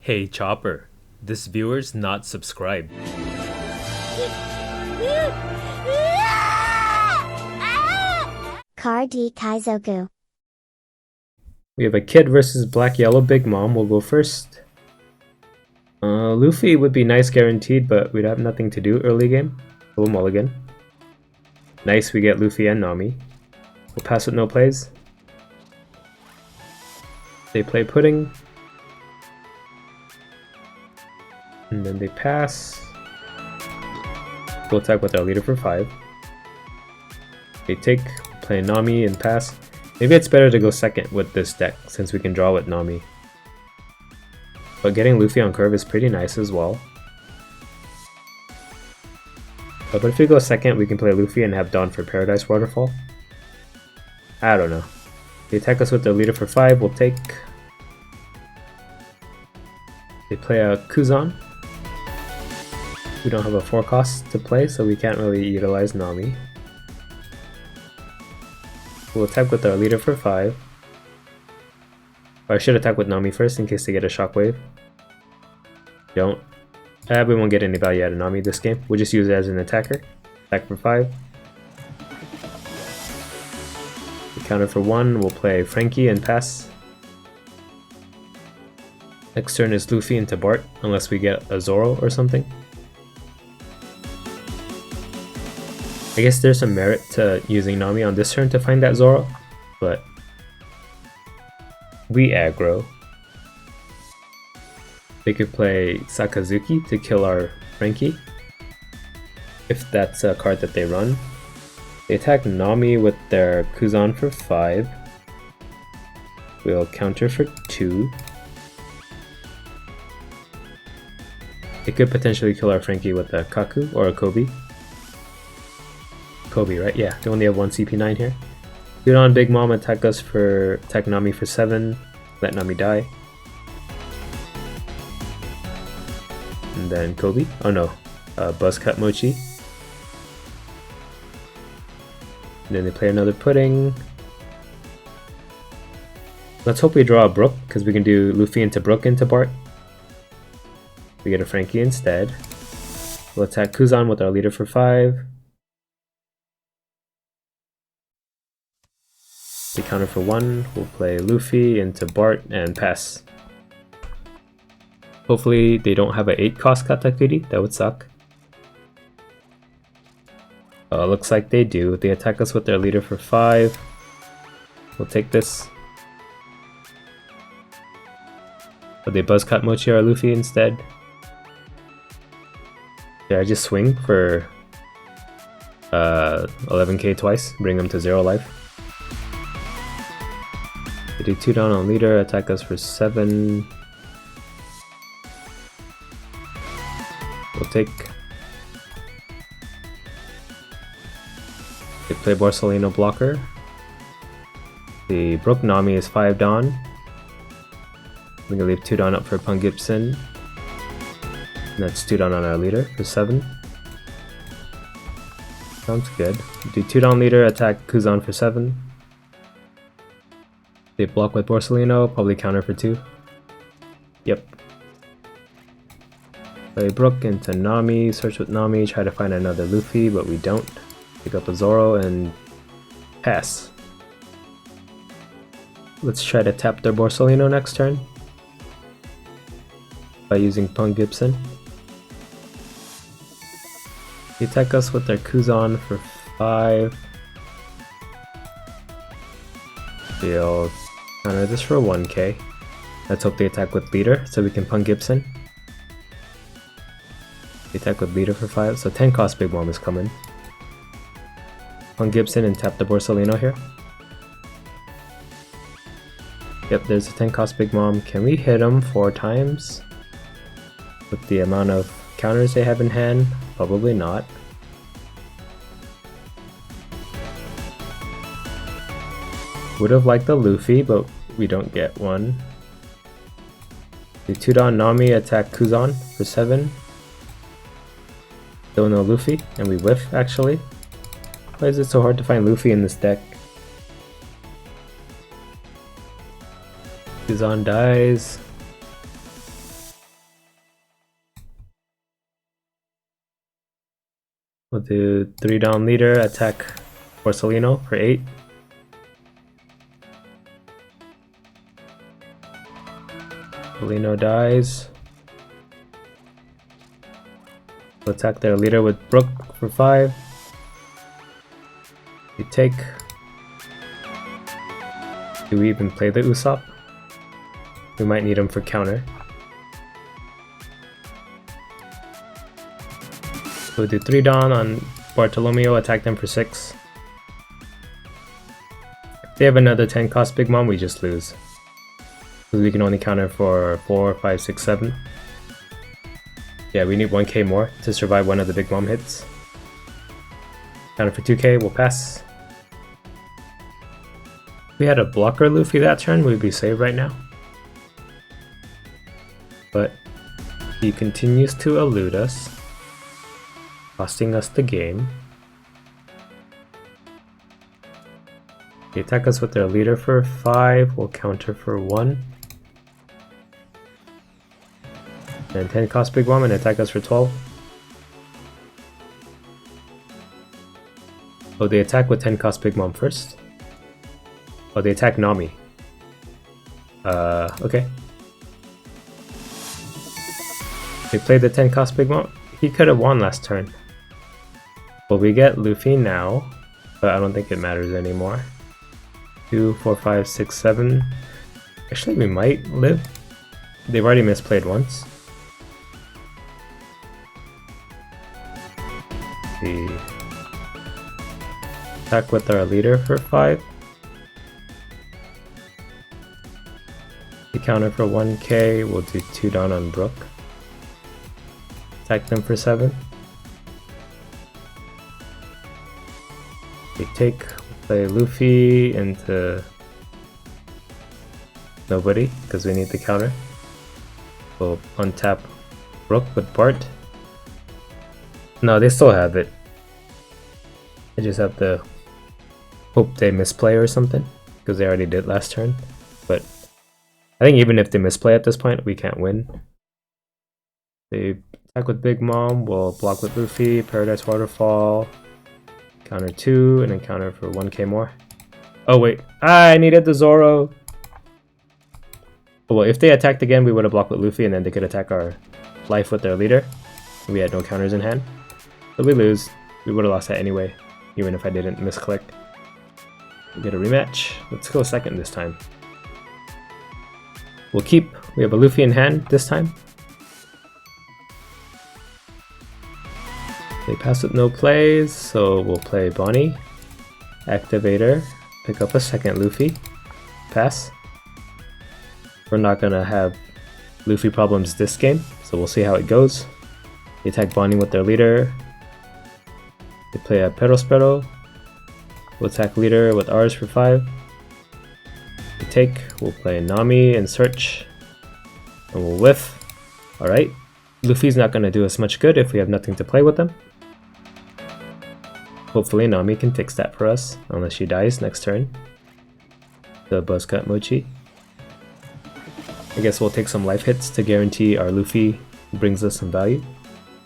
Hey Chopper, this viewer's not subscribed. Car D Kaizoku. We have a kid versus Black Yellow Big Mom. We'll go first. Luffy would be nice guaranteed, but we'd have nothing to do early game. So we'll mulligan. Nice, we get Luffy and Nami. We'll pass with no plays. They play Pudding. And then they pass. We'll attack with our leader for 5. They take, play Nami and pass. Maybe it's better to go second with this deck since we can draw with Nami. But getting Luffy on curve is pretty nice as well. But if we go second, we can play Luffy and have Dawn for Paradise Waterfall. I don't know. They attack us with their leader for 5, we'll take. They play a Kuzan. We don't have a 4 cost to play, so we can't really utilize Nami. We'll attack with our leader for 5. Or I should attack with Nami first in case they get a shockwave. Don't. We won't get any value out of Nami this game. We'll just use it as an attacker. Attack for 5. We counter for 1, we'll play Frankie and pass. Next turn is Luffy into Bart, unless we get a Zoro or something. I guess there's some merit to using Nami on this turn to find that Zoro, but we aggro. They could play Sakazuki to kill our Frankie, if that's a card that they run. They attack Nami with their Kuzan for 5. We'll counter for 2. They could potentially kill our Frankie with a Kaku or a Kobe. Kobe, right? Yeah, they only have 1 CP9 here. Dude on Big Mom attack Nami for 7. Let Nami die. And then Kobe. Oh no, Buzzcut Mochi. And then they play another Pudding. Let's hope we draw a Brook, because we can do Luffy into Brook into Bart. We get a Frankie instead. We'll attack Kuzan with our leader for 5. They counter for 1, we'll play Luffy into Bart and pass. Hopefully they don't have an 8 cost Katakuri, that would suck. Looks like they do. They attack us with their leader for 5. We'll take this. But they Buzzcut Mochi or Luffy instead. Yeah, I just swing for 11k twice, bring them to 0 life. They do 2 down on leader, attack us for 7. We'll take. They play Borsalino blocker. The Brook Nami is 5 down. We're gonna leave 2 down up for Pung Gibson. And that's 2 down on our leader for 7. Sounds good. Do 2 down leader, attack Kuzan for 7. They block with Borsalino, probably counter for 2. Yep. Play Brook into Nami, search with Nami, try to find another Luffy, but we don't. Pick up a Zoro and pass. Let's try to tap their Borsalino next turn by using Pung Gibson. They attack us with their Kuzan for 5. They'll counter this for 1k. Let's hope they attack with leader so we can Pung Gibson. They attack with leader for 5, so 10 cost Big Mom is coming. Pung Gibson and tap the Borsalino here. Yep, there's a 10 cost Big Mom. Can we hit him 4 times? With the amount of counters they have in hand? Probably not. Would have liked the Luffy, but we don't get one. The 2 down Nami attack Kuzan for 7. Still no Luffy, and we whiff actually. Why is it so hard to find Luffy in this deck? Kuzan dies. We'll do 3 down leader, attack Porcelino for 8. Porcelino dies. We'll attack their leader with Brook for 5. We take. Do we even play the Usopp? We might need him for counter. We'll do 3 Dawn on Bartolomeo, attack them for 6. If they have another 10 cost Big Mom, we just lose. Because we can only counter for 4, 5, 6, 7. Yeah, we need 1k more to survive one of the Big Mom hits. Counter for 2k, we'll pass. If we had a blocker Luffy that turn, we'd be saved right now. But he continues to elude us, costing us the game. They attack us with their leader for 5, we'll counter for 1. And 10 cost Big Mom and attack us for 12. Oh, they attack with 10 cost Big Mom first. Oh, they attack Nami. Okay. They played the 10 cost Big Mom. He could have won last turn. Well, we get Luffy now, but I don't think it matters anymore. 2, 4, 5, 6, 7. Actually, we might live. They've already misplayed once. We attack with our leader for 5. We counter for 1k, we'll do 2 down on Brook. Attack them for 7. We take, play Luffy into nobody, because we need the counter. We'll untap Brook with Bart. No, they still have it. I just have to hope they misplay or something, because they already did last turn. But I think even if they misplay at this point, we can't win. They attack with Big Mom, we'll block with Luffy, Paradise Waterfall, counter 2, and then counter for 1k more. Oh wait, I needed the Zoro! Well, if they attacked again, we would have blocked with Luffy, and then they could attack our life with their leader. We had no counters in hand. So we lose. We would have lost that anyway, even if I didn't misclick. We get a rematch. Let's go second this time. We'll keep. We have a Luffy in hand this time. They pass with no plays, so we'll play Bonnie. Activator. Pick up a second Luffy. Pass. We're not gonna have Luffy problems this game, so we'll see how it goes. They attack Bonnie with their leader. They play a Perospero. We'll attack leader with ours for 5. We take, we'll play Nami and search. And we'll whiff. Alright. Luffy's not going to do us much good if we have nothing to play with them. Hopefully Nami can fix that for us, unless she dies next turn. The Buzzcut Mochi. I guess we'll take some life hits to guarantee our Luffy brings us some value.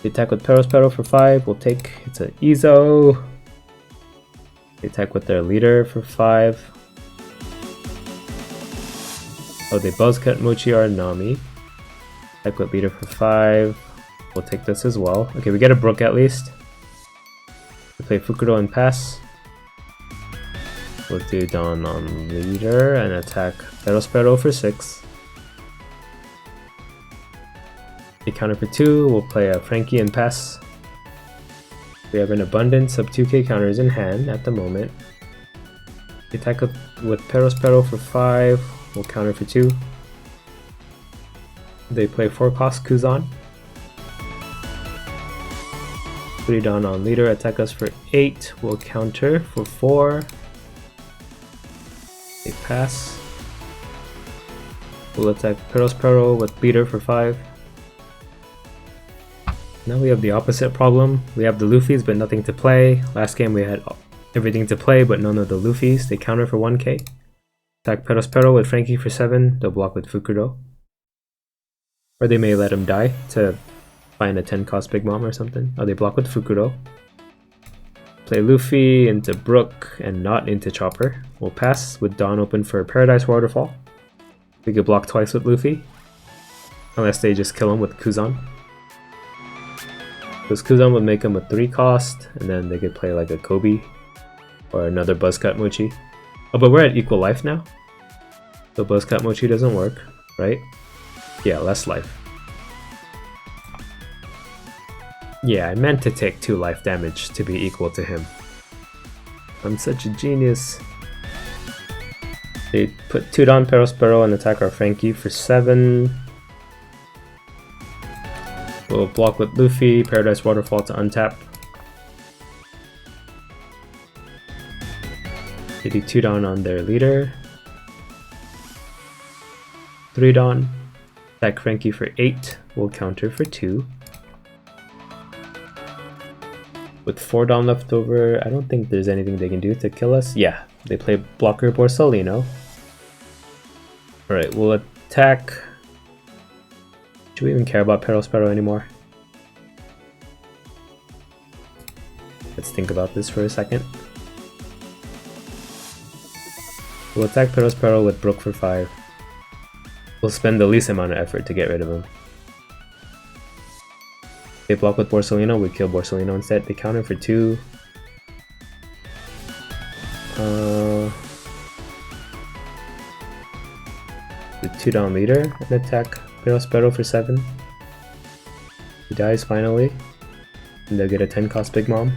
They attack with Perospero for 5, we'll take, it's an Izo. They attack with their leader for 5. Oh, they Buzzcut Mochi our Nami. Attack with leader for 5, we'll take this as well. Okay, we get a Brook at least. We play Fukuro and pass. We'll do Dawn on leader and attack Perospero for 6. They counter for 2, we'll play a Frankie and pass. We have an abundance of 2k counters in hand at the moment. They attack with Perospero for 5, we'll counter for 2. They play 4 cost Kuzan. 3 down on leader, attack us for 8, we'll counter for 4. They pass. We'll attack Perospero with leader for 5. Now we have the opposite problem. We have the Luffys but nothing to play. Last game we had everything to play but none of the Luffys. They counter for 1k. Attack Perospero with Frankie for 7. They'll block with Fukuro. Or they may let him die to find a 10 cost Big Mom or something. Oh, they block with Fukuro. Play Luffy into Brook and not into Chopper. We'll pass with Dawn open for Paradise Waterfall. We could block twice with Luffy. Unless they just kill him with Kuzan. Because Kuzan would make him a 3 cost, and then they could play like a Kobe or another Buzzcut Mochi. Oh, but we're at equal life now? So Buzzcut Mochi doesn't work, right? Yeah, less life. Yeah, I meant to take 2 life damage to be equal to him. I'm such a genius. They put 2 down Perospero and attack our Frankie for 7. We'll block with Luffy, Paradise Waterfall to untap. They do 2 down on their leader. 3 down. Attack Frankie for 8. We'll counter for 2. With 4 down left over, I don't think there's anything they can do to kill us. Yeah, they play blocker Borsalino. Alright, we'll attack. Should we even care about Perospero anymore? Let's think about this for a second. We'll attack Perospero with Brook for 5. We'll spend the least amount of effort to get rid of him. They block with Borsalino, we kill Borsalino instead. They counter for 2. The 2 down leader and attack Perospero for 7. He dies finally. And they'll get a 10 cost Big Mom.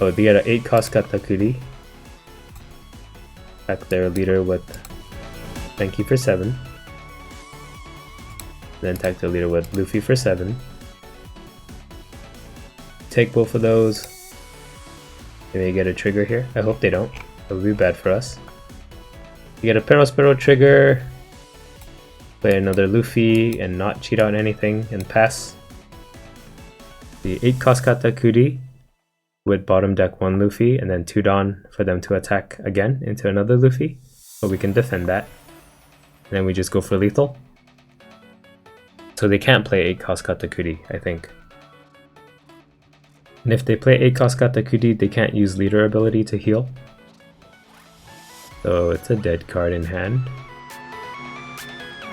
Oh, they get an 8 cost Katakuri. Attack their leader with Frankie for 7. Then attack their leader with Luffy for 7. Take both of those. They may get a trigger here. I hope they don't. That would be bad for us. You get a Perospero trigger. Play another Luffy and not cheat out anything and pass. The 8 cost Katakuri with bottom deck 1 Luffy and then 2 down for them to attack again into another Luffy. But we can defend that. And then we just go for lethal. So they can't play 8 cost Katakuri, I think. And if they play 8 cost Katakuri, they can't use leader ability to heal. So it's a dead card in hand.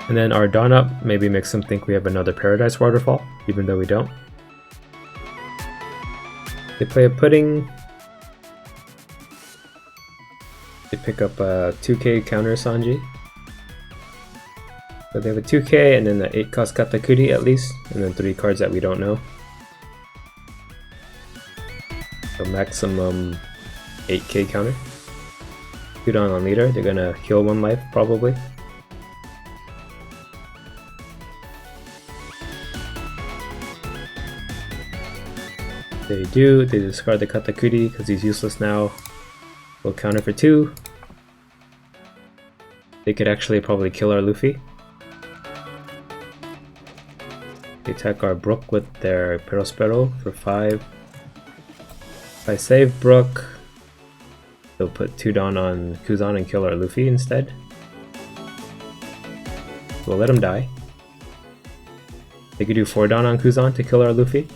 And then our Dawn up maybe makes them think we have another Paradise Waterfall, even though we don't. They play a Pudding. They pick up a 2k counter Sanji. So they have a 2k and then the 8 cost Katakuri at least, and then 3 cards that we don't know. So maximum 8k counter. 2 down on leader, they're gonna heal 1 life probably. They do, they discard the Katakuri because he's useless now. We'll counter for 2. They could actually probably kill our Luffy. They attack our Brook with their Perospero for 5. If I save Brook, they'll put 2 down on Kuzan and kill our Luffy instead. We'll let him die. They could do 4 down on Kuzan to kill our Luffy.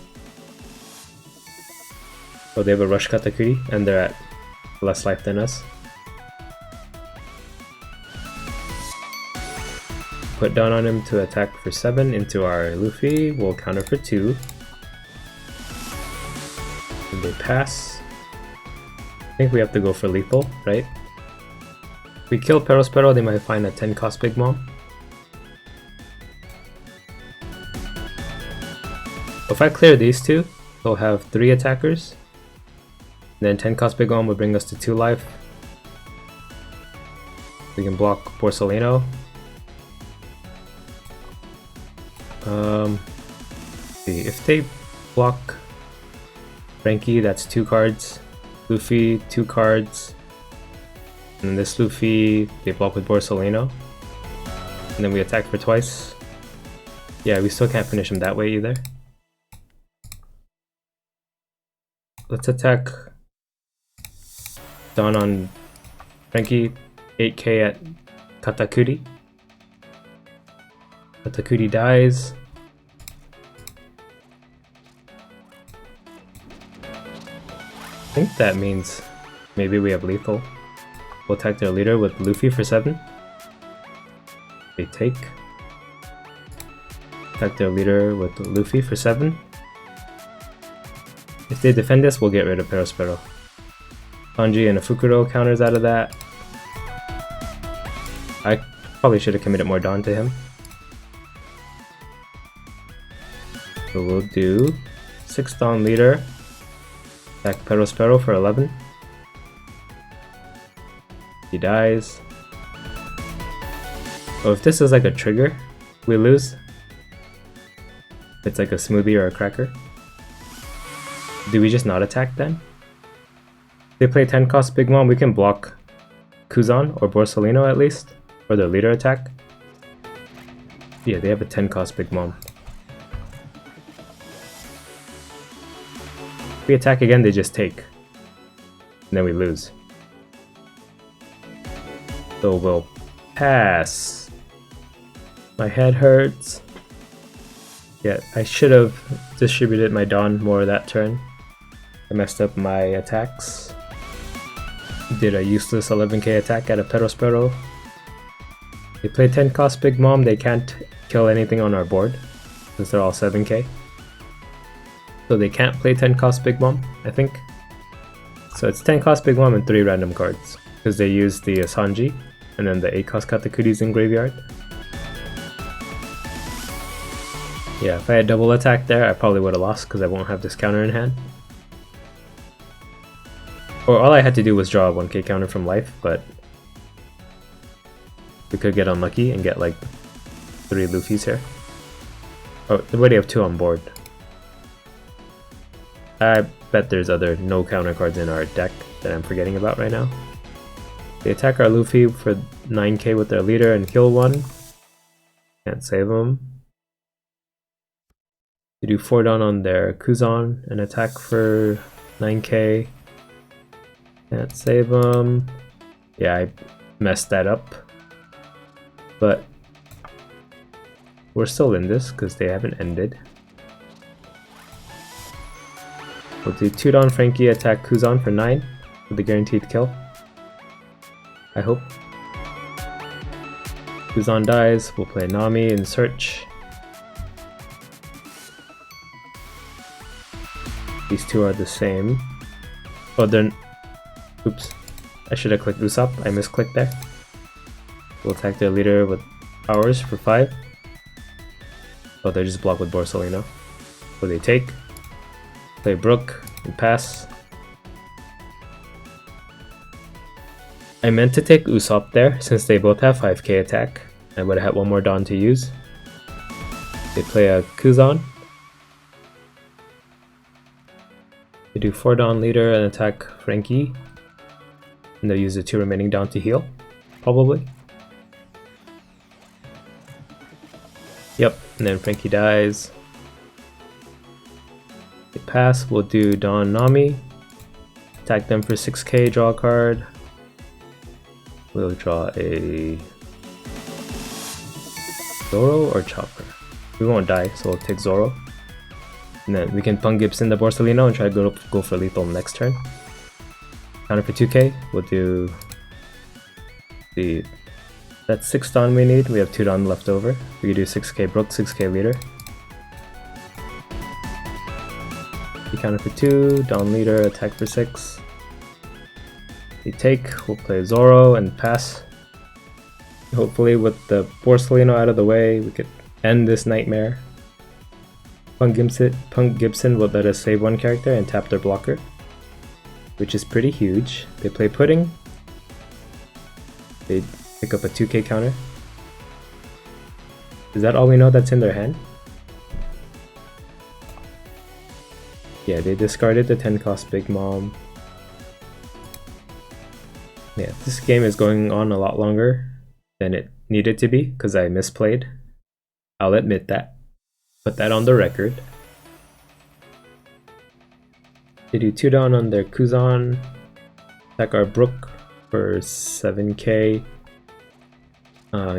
So they have a rush Katakuri and they're at less life than us. Put down on him to attack for 7 into our Luffy. We'll counter for 2. And they pass. I think we have to go for lethal, right? If we kill Perospero, they might find a 10 cost Big Mom. If I clear these 2, they'll have 3 attackers. And then 10 cost Big Mom would bring us to 2 life. We can block Borsalino. See, if they block Frankie, that's 2 cards. Luffy, 2 cards. And this Luffy, they block with Borsalino. And then we attack for twice. Yeah, we still can't finish him that way either. Let's attack Dawn on Frankie, 8k at Katakuri. Katakuri dies. think that means maybe we have lethal. We'll attack their leader with Luffy for 7. They take. Attack their leader with Luffy for 7. If they defend this, we'll get rid of Perospero. Sanji and a Fukuro counters out of that. I probably should have committed more Dawn to him. So we'll do 6 Dawn leader. Attack Perospero for 11. He dies. Oh, if this is like a trigger, we lose. It's like a smoothie or a cracker. Do we just not attack then? If they play 10 cost Big Mom, we can block Kuzan or Borsalino at least, for their leader attack. Yeah, they have a 10 cost Big Mom. If we attack again, they just take. And then we lose. So we'll pass. My head hurts. Yeah, I should have distributed my Dawn more that turn. I messed up my attacks. Did a useless 11k attack at a Perospero. They play 10 cost Big Mom, they can't kill anything on our board since they're all 7k. So they can't play 10 cost Big Mom, I think. So it's 10 cost Big Mom and 3 random cards. Because they use the Sanji and then the 8 cost Katakuris in graveyard. Yeah, if I had double attack there, I probably would have lost because I won't have this counter in hand. Or all I had to do was draw a 1k counter from life, but we could get unlucky and get like 3 Luffys here. Oh, we already have 2 on board. I bet there's other no counter cards in our deck that I'm forgetting about right now. They attack our Luffy for 9k with their leader and kill 1. Can't save them. They do 4 down on their Kuzan and attack for 9k. Can't save them. Yeah, I messed that up. But we're still in this because they haven't ended. We'll do 2 down Frankie, attack Kuzan for 9 for the guaranteed kill. I hope. Kuzan dies, we'll play Nami in search. These 2 are the same. Oh, they're... Oops. I should have clicked Usopp. I misclicked there. We'll attack their leader with powers for 5. Oh, they're just blocked with Borsalino. So they take. Play Brook and pass. I meant to take Usopp there since they both have 5k attack. I would have had 1 more Dawn to use. They play a Kuzan. They do 4 Dawn leader and attack Frankie. And they'll use the 2 remaining Dawn to heal. Probably. Yep, and then Frankie dies. They pass, we'll do Dawn Nami. Attack them for 6k, draw a card. We'll draw a Zoro or Chopper. We won't die, so we'll take Zoro. And then we can Pung Gibson the Borsalino and try to go for lethal next turn. Counter for 2k, we'll do the... That's 6 Dawn we need, we have 2 Dawn left over. We can do 6k Brook, 6k leader. We counter for 2, Dawn leader, attack for 6. We take, we'll play Zoro and pass. Hopefully with the Borsalino out of the way, we could end this nightmare. Punk Gibson will let us save 1 character and tap their blocker, which is pretty huge. They play Pudding. They pick up a 2k counter. Is that all we know that's in their hand? Yeah, they discarded the 10 cost Big Mom. Yeah, this game is going on a lot longer than it needed to be because I misplayed. I'll admit that. Put that on the record. They do 2 down on their Kuzan. Attack our Brook for 7k.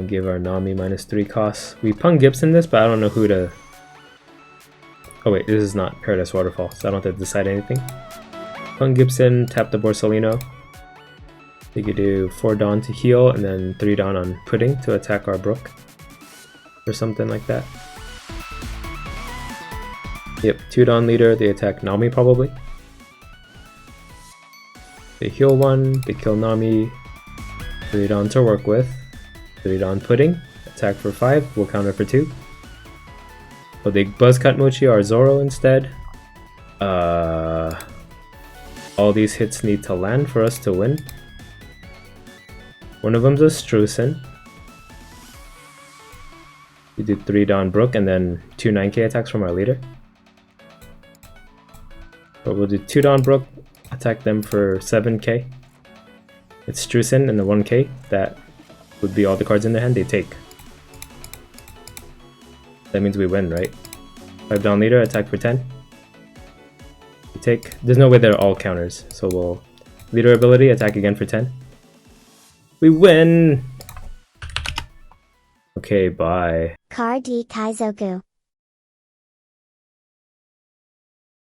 Give our Nami -3 costs. We Pung Gibson this, but I don't know who to... Oh wait, this is not Paradise Waterfall, so I don't have to decide anything. Hunt Gibson, tap the Borsalino. We could do 4 Dawn to heal, and then 3 Dawn on Pudding to attack our Brook. Or something like that. Yep, 2 Dawn leader, they attack Nami probably. They heal 1, they kill Nami. 3 Dawn to work with. 3 Dawn Pudding, attack for 5, we'll counter for 2. Oh, they buzz cut Mochi or Zoro instead. All these hits need to land for us to win. One of them's a Strusen. We do 3 Dawn Brook and then 2 9k attacks from our leader. But we'll do 2 Dawn Brook, attack them for 7k. It's Strusen and the 1k. That would be all the cards in their hand they take. That means we win, right? 5 Dawn leader, attack for 10. We take. There's no way they're all counters, so we'll leader ability, attack again for 10. We win! Okay, bye. Car D Kaizoku.